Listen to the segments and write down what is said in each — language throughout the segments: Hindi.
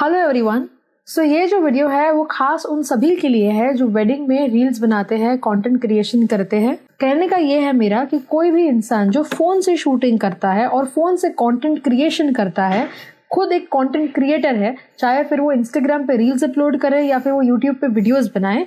Hello everyone. सो ये जो वीडियो है वो खास उन सभी के लिए है जो वेडिंग में रील्स बनाते हैं, कंटेंट क्रिएशन करते हैं। कहने का ये है मेरा कि कोई भी इंसान जो फ़ोन से शूटिंग करता है और फ़ोन से कंटेंट क्रिएशन करता है, खुद एक कंटेंट क्रिएटर है, चाहे फिर वो इंस्टाग्राम पे रील्स अपलोड करे या फिर वो यूट्यूब पे वीडियोस बनाए,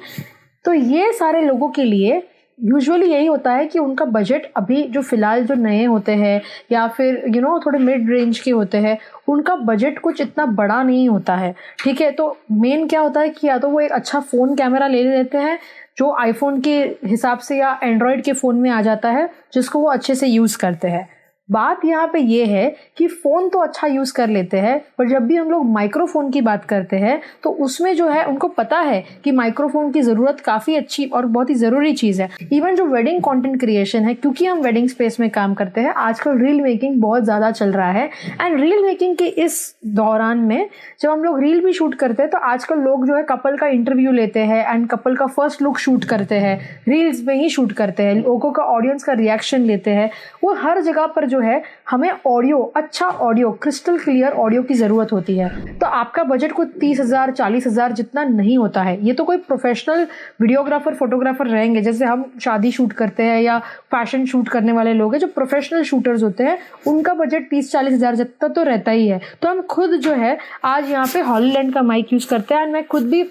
तो ये सारे लोगों के लिए यूजुअली यही होता है कि उनका बजट अभी जो फ़िलहाल जो नए होते हैं या फिर थोड़े मिड रेंज के होते हैं, उनका बजट कुछ इतना बड़ा नहीं होता है। ठीक है, तो मेन क्या होता है कि या तो वो एक अच्छा फ़ोन कैमरा ले लेते हैं जो आईफोन के हिसाब से या एंड्रॉयड के फ़ोन में आ जाता है, जिसको वो अच्छे से यूज़ करते हैं। बात यहाँ पे ये है कि फ़ोन तो अच्छा यूज़ कर लेते हैं, पर जब भी हम लोग माइक्रोफोन की बात करते हैं तो उसमें जो है उनको पता है कि माइक्रोफोन की ज़रूरत काफ़ी अच्छी और बहुत ही ज़रूरी चीज़ है। इवन जो वेडिंग कंटेंट क्रिएशन है, क्योंकि हम वेडिंग स्पेस में काम करते हैं, आजकल रील मेकिंग बहुत ज़्यादा चल रहा है। एंड रील मेकिंग के इस दौरान में जब हम लोग रील भी शूट करते हैं तो आजकल लोग जो है कपल का इंटरव्यू लेते हैं एंड कपल का फर्स्ट लुक शूट करते हैं, रील्स में ही शूट करते हैं, लोगों का ऑडियंस का रिएक्शन लेते हैं। वो हर जगह पर जो है हमें ऑडियो, अच्छा ऑडियो, क्रिस्टल क्लियर ऑडियो की ज़रूरत होती है। तो आपका बजट कोई 30,000 40,000 जितना नहीं होता है। ये तो कोई प्रोफेशनल वीडियोग्राफर फोटोग्राफर रहेंगे, जैसे हम शादी शूट करते हैं या फैशन शूट करने वाले लोग हैं जो प्रोफेशनल शूटर्स होते हैं, उनका बजट 30-40,000 जितना तो रहता ही है। तो हम खुद जो है आज यहाँ पे हॉलीलैंड का माइक यूज़ करते हैं एंड मैं खुद भी,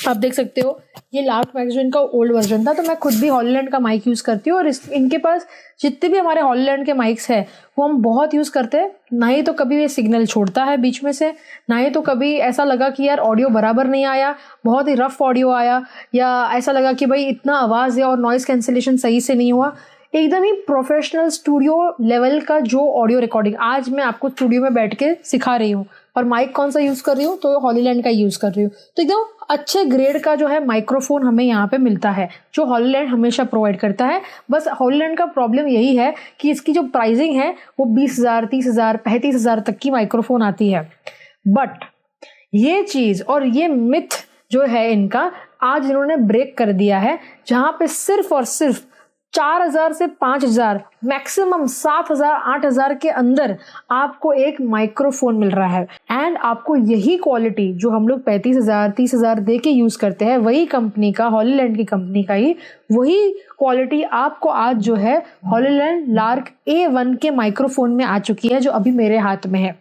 आप देख सकते हो ये लास्ट माइक जो इनका ओल्ड वर्जन था, तो मैं खुद भी हॉलीलैंड का माइक यूज़ करती हूँ। और इनके पास जितने भी हमारे हॉलीलैंड के माइक्स हैं वो हम बहुत यूज़ करते हैं। ना ही तो कभी ये सिग्नल छोड़ता है बीच में से, ना ही तो कभी ऐसा लगा कि यार ऑडियो बराबर नहीं आया, बहुत ही रफ ऑडियो आया, या ऐसा लगा कि भाई इतना आवाज़ है और नॉइज़ कैंसिलेशन सही से नहीं हुआ। एकदम ही प्रोफेशनल स्टूडियो लेवल का जो ऑडियो रिकॉर्डिंग आज मैं आपको स्टूडियो में बैठ के सिखा रही हूँ। और माइक कौन सा यूज़ कर रही हूँ, तो हॉलीलैंड का यूज़ कर रही हूँ। तो एकदम अच्छे ग्रेड का जो है माइक्रोफोन हमें यहाँ पे मिलता है, जो हॉलीलैंड हमेशा प्रोवाइड करता है। बस हॉलीलैंड का प्रॉब्लम यही है कि इसकी जो प्राइसिंग है वो 20,000 30,000 35,000 तक की माइक्रोफोन आती है। बट ये चीज़ और ये मिथ जो है इनका, आज इन्होंने ब्रेक कर दिया है, जहाँ पे सिर्फ और सिर्फ 4,000 से 5,000, मैक्सिमम 7,000 8,000 के अंदर आपको एक माइक्रोफोन मिल रहा है। एंड आपको यही क्वालिटी जो हम लोग 35,000 30,000 दे के यूज़ करते हैं, वही कंपनी का, हॉलीलैंड की कंपनी का ही वही क्वालिटी आपको आज जो है हॉलीलैंड लार्क A1 के माइक्रोफोन में आ चुकी है, जो अभी मेरे हाथ में है।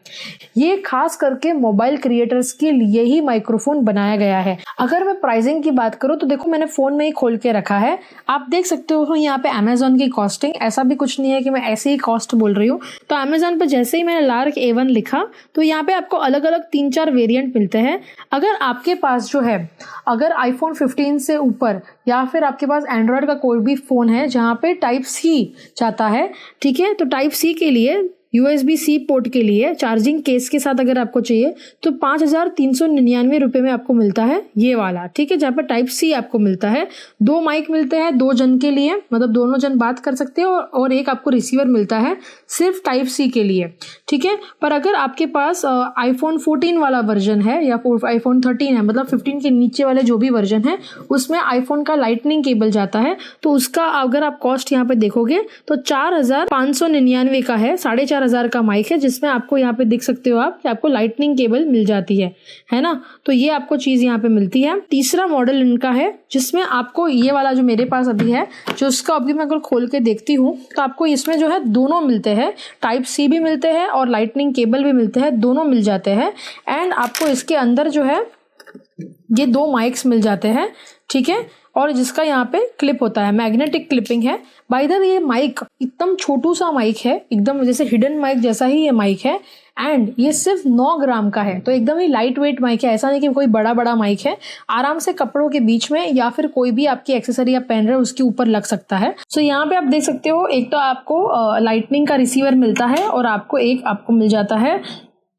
ये खास करके मोबाइल क्रिएटर्स के लिए ही माइक्रोफोन बनाया गया है। अगर मैं प्राइसिंग की बात करूँ तो देखो, मैंने फ़ोन में ही खोल के रखा है, आप देख सकते हो यहाँ पे अमेजोन की कॉस्टिंग। ऐसा भी कुछ नहीं है कि मैं ऐसे ही कॉस्ट बोल रही हूँ। तो अमेजोन पे जैसे ही मैंने लार्क A1 लिखा तो यहाँ पे आपको अलग अलग 3-4 वेरिएंट मिलते हैं। अगर आपके पास जो है, अगर आईफोन 15 से ऊपर या फिर आपके पास एंड्रॉयड का कोई भी फ़ोन है जहाँ पे टाइप सी चाहता है, ठीक है, तो टाइप सी के लिए USB-C पोर्ट के लिए चार्जिंग केस के साथ अगर आपको चाहिए तो 5,399 रुपये में आपको मिलता है ये वाला। ठीक है, जहाँ पर टाइप सी आपको मिलता है। 2 माइक मिलते हैं 2 जन के लिए, मतलब दोनों जन बात कर सकते हो, और एक आपको रिसीवर मिलता है सिर्फ टाइप सी के लिए। ठीक है, पर अगर आपके पास आईफोन 14 वाला वर्जन है या आईफोन 13 है, मतलब 15 के नीचे वाले जो भी वर्जन है, उसमें आईफोन का लाइटनिंग केबल जाता है, तो उसका अगर आप कॉस्ट यहाँ पे देखोगे तो 4,599 का है। 4,500 का माइक है, जिसमें आपको यहाँ पे देख सकते हो आप कि आपको लाइटनिंग केबल मिल जाती है ना। तो ये आपको चीज़ यहाँ पे मिलती है। तीसरा मॉडल इनका है जिसमें आपको ये वाला जो मेरे पास अभी है, जो उसका अभी मैं अगर खोल के देखती हूँ तो आपको इसमें जो है दोनों मिलते हैं, टाइप सी भी मिलते हैं और लाइटनिंग केबल भी मिलते हैं, दोनों मिल जाते हैं। एंड आपको इसके अंदर जो है ये 2 माइक्स मिल जाते हैं। ठीक है, और जिसका यहाँ पे क्लिप होता है, मैग्नेटिक क्लिपिंग है। बाय द वे ये माइक एकदम छोटू सा माइक है, एकदम जैसे हिडन माइक जैसा ही ये माइक है। एंड ये सिर्फ 9 ग्राम का है, तो एकदम ही लाइट वेट माइक है। ऐसा नहीं कि कोई बड़ा बड़ा माइक है, आराम से कपड़ों के बीच में या फिर कोई भी आपकी एक्सेसरी आप पहन रहे हो उसके ऊपर लग सकता है। सो यहाँ पे आप देख सकते हो, एक तो आपको लाइटनिंग का रिसीवर मिलता है और आपको मिल जाता है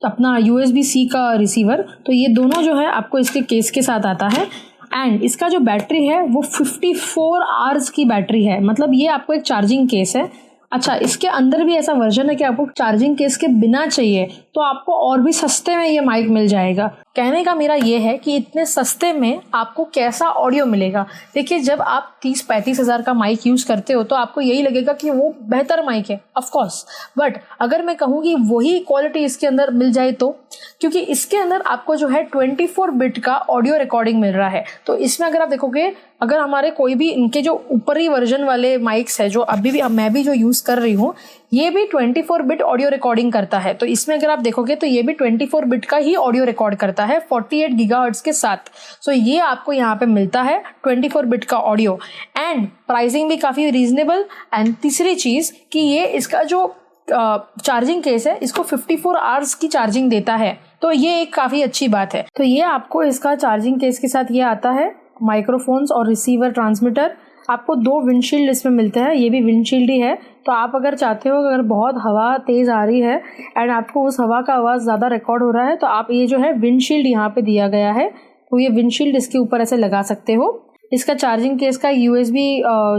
अपना USB-C का रिसीवर। तो ये दोनों जो है आपको इसके केस के साथ आता है। एंड इसका जो बैटरी है वो 54 आवर्स की बैटरी है, मतलब ये आपको एक चार्जिंग केस है। अच्छा, इसके अंदर भी ऐसा वर्जन है कि आपको चार्जिंग केस के बिना चाहिए तो आपको और भी सस्ते में ये माइक मिल जाएगा। कहने का मेरा ये है कि इतने सस्ते में आपको कैसा ऑडियो मिलेगा। देखिए, जब आप 30-35 हज़ार का माइक यूज़ करते हो तो आपको यही लगेगा कि वो बेहतर माइक है, ऑफ कोर्स। बट अगर मैं कहूँ कि वही क्वालिटी इसके अंदर मिल जाए तो क्योंकि इसके अंदर आपको जो है 24 बिट का ऑडियो रिकॉर्डिंग मिल रहा है। तो इसमें अगर आप देखोगे, अगर हमारे कोई भी इनके जो ऊपरी वर्जन वाले माइक्स है जो अभी भी मैं भी जो यूज़ कर रही हूँ, ये भी 24 बिट ऑडियो रिकॉर्डिंग करता है। तो इसमें अगर आप देखोगे तो ये भी 24 बिट का ही ऑडियो रिकॉर्ड करता है 48 गीगाहर्ट्ज के साथ। सो ये आपको यहाँ पे मिलता है 24 बिट का ऑडियो, एंड प्राइसिंग भी काफ़ी रीजनेबल। एंड तीसरी चीज़ कि ये इसका जो चार्जिंग केस है इसको 54 आवर्स की चार्जिंग देता है, तो ये एक काफ़ी अच्छी बात है। तो ये आपको इसका चार्जिंग केस के साथ ये आता है, माइक्रोफोन्स और रिसीवर ट्रांसमीटर। आपको 2 विंडशील्ड इसमें मिलते हैं, ये भी विंडशील्ड ही है। तो आप अगर चाहते हो, अगर बहुत हवा तेज़ आ रही है एंड आपको उस हवा का आवाज़ ज़्यादा रिकॉर्ड हो रहा है, तो आप ये जो है विंडशील्ड यहाँ पे दिया गया है, तो ये विंडशील्ड इसके ऊपर ऐसे लगा सकते हो। इसका चार्जिंग केस का USB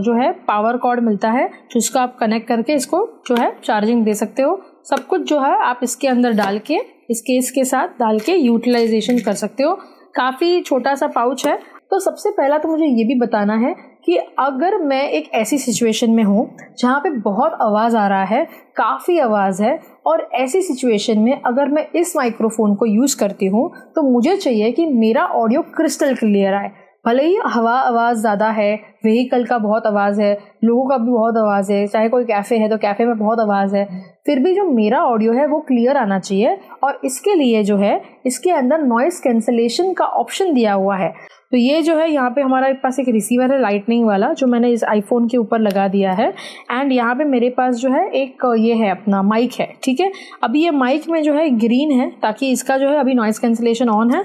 जो है पावर कॉर्ड मिलता है, जिसको आप कनेक्ट करके इसको जो है चार्जिंग दे सकते हो। सब कुछ जो है आप इसके अंदर डाल के, इस केस के साथ डाल के यूटिलाइजेशन कर सकते हो। काफ़ी छोटा सा पाउच है। तो सबसे पहला तो मुझे ये भी बताना है कि अगर मैं एक ऐसी सिचुएशन में हूँ जहाँ पे बहुत आवाज़ आ रहा है, काफ़ी आवाज़ है, और ऐसी सिचुएशन में अगर मैं इस माइक्रोफोन को यूज़ करती हूँ तो मुझे चाहिए कि मेरा ऑडियो क्रिस्टल क्लियर आए। भले ही हवा आवाज़ ज़्यादा है, व्हीकल का बहुत आवाज़ है, लोगों का भी बहुत आवाज़ है, चाहे कोई कैफ़े है तो कैफ़े में बहुत आवाज़ है, फिर भी जो मेरा ऑडियो है वो क्लियर आना चाहिए। और इसके लिए जो है इसके अंदर नॉइस कैंसलेशन का ऑप्शन दिया हुआ है। तो ये जो है यहाँ पे हमारे पास एक रिसीवर है लाइटनिंग वाला, जो मैंने इस आईफोन के ऊपर लगा दिया है। एंड यहाँ पे मेरे पास जो है एक ये है अपना माइक है, ठीक है। अभी ये माइक में जो है ग्रीन है, ताकि इसका जो है अभी नॉइस कैंसलेशन ऑन है।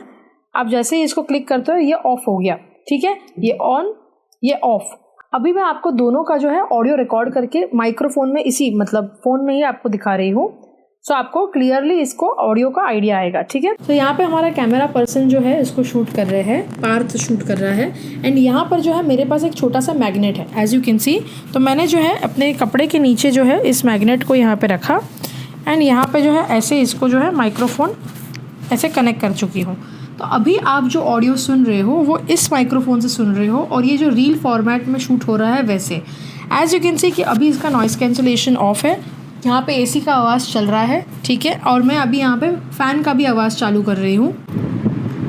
आप जैसे ही इसको क्लिक करते हो ये ऑफ हो गया, ठीक है, ये ऑन, ये ऑफ। अभी मैं आपको दोनों का जो है ऑडियो रिकॉर्ड करके माइक्रोफोन में, इसी मतलब फ़ोन में ही आपको दिखा रही हूँ। सो आपको क्लियरली इसको ऑडियो का आइडिया आएगा, ठीक है। तो यहाँ पे हमारा कैमरा पर्सन जो है इसको शूट कर रहे हैं, पार्थ शूट कर रहा है। एंड यहाँ पर जो है मेरे पास एक छोटा सा मैग्नेट है, एज यू कैन सी। तो मैंने जो है अपने कपड़े के नीचे जो है इस मैग्नेट को यहाँ पे रखा, एंड यहाँ पे जो है ऐसे इसको जो है माइक्रोफोन ऐसे कनेक्ट कर चुकी हूँ। तो अभी आप जो ऑडियो सुन रहे हो वो इस माइक्रोफोन से सुन रहे हो, और ये जो रील फॉर्मेट में शूट हो रहा है वैसे। एज यू कैन सी कि अभी इसका नॉइस कैंसलेशन ऑफ है, यहाँ पे AC का आवाज़ चल रहा है, ठीक है। और मैं अभी यहाँ पे फ़ैन का भी आवाज़ चालू कर रही हूँ।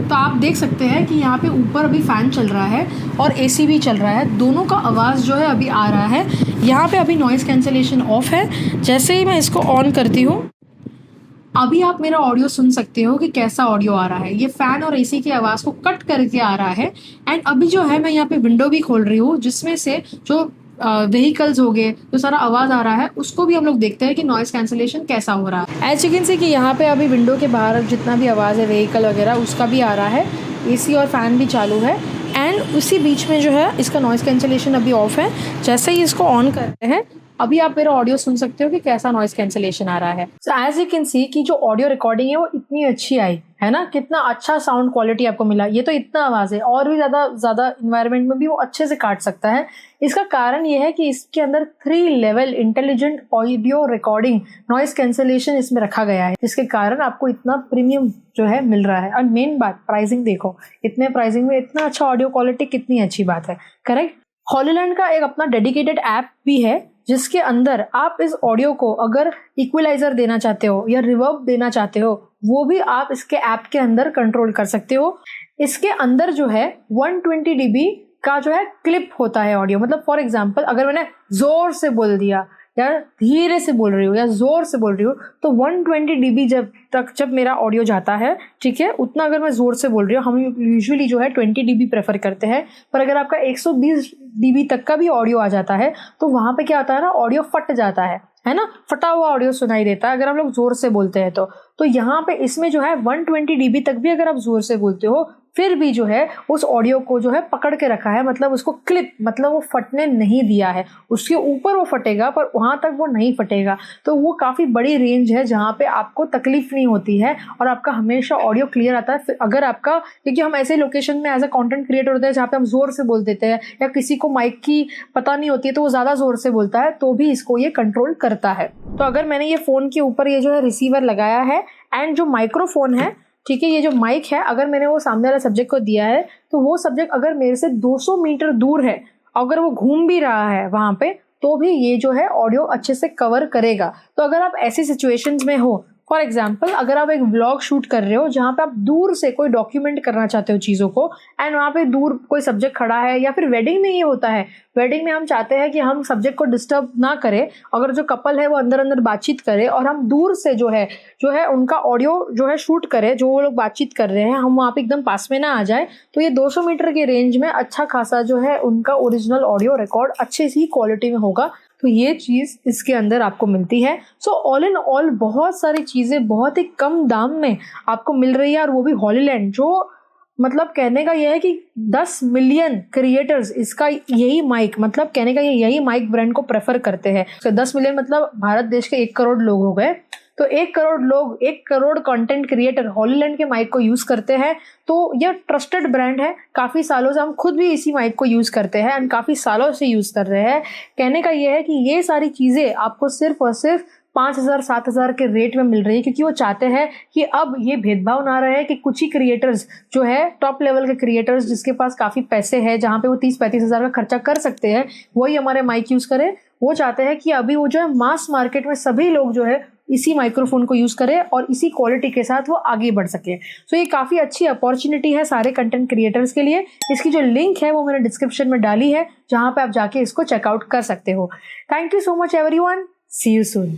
तो आप देख सकते हैं कि यहाँ पे ऊपर अभी फ़ैन चल रहा है और AC भी चल रहा है, दोनों का आवाज़ जो है अभी आ रहा है। यहाँ पे अभी नॉइस कैंसलेशन ऑफ है। जैसे ही मैं इसको ऑन करती हूँ, अभी आप मेरा ऑडियो सुन सकते हो कि कैसा ऑडियो आ रहा है। ये फ़ैन और AC की आवाज़ को कट करके आ रहा है। एंड अभी जो है मैं यहाँ पे विंडो भी खोल रही हूँ, जिसमें से जो व्हीकल्स हो गए, जो सारा आवाज़ आ रहा है उसको भी हम लोग देखते हैं कि नॉइस कैंसलेशन कैसा हो रहा है। एज यू कैन सी कि यहाँ पे अभी विंडो के बाहर जितना भी आवाज़ है व्हीकल वगैरह उसका भी आ रहा है, AC और फ़ैन भी चालू है। एंड उसी बीच में जो है इसका नॉइस कैंसलेशन अभी ऑफ है। जैसे ही इसको ऑन करते हैं, अभी आप मेरा ऑडियो सुन सकते हो कि कैसा नॉइस कैंसलेशन आ रहा है। So as you can see कि जो ऑडियो रिकॉर्डिंग है वो इतनी अच्छी आई है ना, कितना अच्छा साउंड क्वालिटी आपको मिला। ये तो इतना आवाज़ है, और भी ज़्यादा इन्वायरमेंट में भी वो अच्छे से काट सकता है। इसका कारण ये है कि इसके अंदर 3 level intelligent audio recording noise cancellation इसमें रखा गया है, जिसके कारण आपको इतना प्रीमियम जो है मिल रहा है। और मेन बात प्राइसिंग देखो, इतने प्राइसिंग में इतना अच्छा ऑडियो क्वालिटी, कितनी अच्छी बात है, करेक्ट। हॉलीलैंड का एक अपना डेडिकेटेड ऐप भी है, जिसके अंदर आप इस ऑडियो को अगर इक्वलाइजर देना चाहते हो या रिवर्ब देना चाहते हो, वो भी आप इसके ऐप के अंदर कंट्रोल कर सकते हो। इसके अंदर जो है 120 dB का जो है क्लिप होता है ऑडियो। मतलब फॉर एग्जांपल अगर मैंने जोर से बोल दिया या धीरे से बोल रही हूँ या जोर से बोल रही हूँ, तो 120 dB जब मेरा ऑडियो जाता है, ठीक है, उतना अगर मैं जोर से बोल रही हूँ, हम यूजुअली जो है 20 dB प्रेफर करते हैं। पर अगर आपका 120 dB तक का भी ऑडियो आ जाता है, तो वहाँ पे क्या होता है ना, ऑडियो फट जाता है ना, फटा हुआ ऑडियो सुनाई देता है अगर हम लोग जोर से बोलते हैं। तो यहाँ पे इसमें जो है 120 dB तक भी अगर आप जोर से बोलते हो, फिर भी जो है उस ऑडियो को जो है पकड़ के रखा है, मतलब उसको क्लिप, मतलब वो फटने नहीं दिया है। उसके ऊपर वो फटेगा पर वहाँ तक वो नहीं फटेगा। तो वो काफ़ी बड़ी रेंज है जहाँ पे आपको तकलीफ नहीं होती है और आपका हमेशा ऑडियो क्लियर आता है। अगर आपका, क्योंकि हम ऐसे लोकेशन में एज अ कंटेंट क्रिएटर होते हैं जहाँ पे हम जोर से बोल देते हैं, या किसी को माइक की पता नहीं होती है तो वो ज़्यादा जोर से बोलता है, तो भी इसको ये कंट्रोल करता है। तो अगर मैंने ये फ़ोन के ऊपर ये जो है रिसीवर लगाया है, एंड जो माइक्रोफोन है, ठीक है, ये जो माइक है, अगर मैंने वो सामने वाले सब्जेक्ट को दिया है, तो वो सब्जेक्ट अगर मेरे से 200 मीटर दूर है, अगर वो घूम भी रहा है वहाँ पे, तो भी ये जो है ऑडियो अच्छे से कवर करेगा। तो अगर आप ऐसी सिचुएशंस में हो, फॉर एग्जाम्पल अगर आप एक व्लॉग शूट कर रहे हो जहाँ पे आप दूर से कोई डॉक्यूमेंट करना चाहते हो चीज़ों को, एंड वहाँ पे दूर कोई सब्जेक्ट खड़ा है, या फिर वेडिंग में ये होता है, वेडिंग में हम चाहते हैं कि हम सब्जेक्ट को डिस्टर्ब ना करें, अगर जो कपल है वो अंदर अंदर बातचीत करे और हम दूर से जो है उनका ऑडियो जो है शूट करें, जो वो लोग बातचीत कर रहे हैं, हम वहाँ पे एकदम पास में ना आ जाए, तो ये 200 मीटर के रेंज में अच्छा खासा जो है उनका ओरिजिनल ऑडियो रिकॉर्ड अच्छे सी क्वालिटी में होगा। तो ये चीज़ इसके अंदर आपको मिलती है। सो ऑल इन ऑल बहुत सारी चीज़ें बहुत ही कम दाम में आपको मिल रही है, और वो भी हॉलीलैंड, जो मतलब कहने का यह है कि 10 मिलियन क्रिएटर्स इसका यही माइक, मतलब कहने का यही माइक ब्रांड को प्रेफर करते हैं। तो 10 मिलियन मतलब भारत देश के 1 करोड़ लोग हो गए, तो 1 करोड़ लोग, 1 करोड़ कंटेंट क्रिएटर हॉलीलैंड के माइक को यूज करते हैं। तो यह ट्रस्टेड ब्रांड है, काफी सालों से हम खुद भी इसी माइक को यूज करते हैं एंड काफी सालों से यूज कर रहे हैं। कहने का यह है कि ये सारी चीजें आपको सिर्फ और सिर्फ 5,000-7,000 के रेट में मिल रही है, क्योंकि वो चाहते हैं कि अब ये भेदभाव ना रहे कि कुछ ही क्रिएटर्स जो है टॉप लेवल के क्रिएटर्स जिसके पास काफी पैसे हैं, जहाँ पे वो 30-35 हज़ार का खर्चा कर सकते हैं, वही हमारे माइक यूज करें। वो चाहते हैं कि अभी वो जो है मास मार्केट में सभी लोग जो है इसी माइक्रोफोन को यूज करें और इसी क्वालिटी के साथ वो आगे बढ़ सके। सो ये काफी अच्छी अपॉर्चुनिटी है सारे कंटेंट क्रिएटर्स के लिए। इसकी जो लिंक है वो मैंने डिस्क्रिप्शन में डाली है, जहां पे आप जाके इसको चेकआउट कर सकते हो। Thank you so much everyone, see you soon.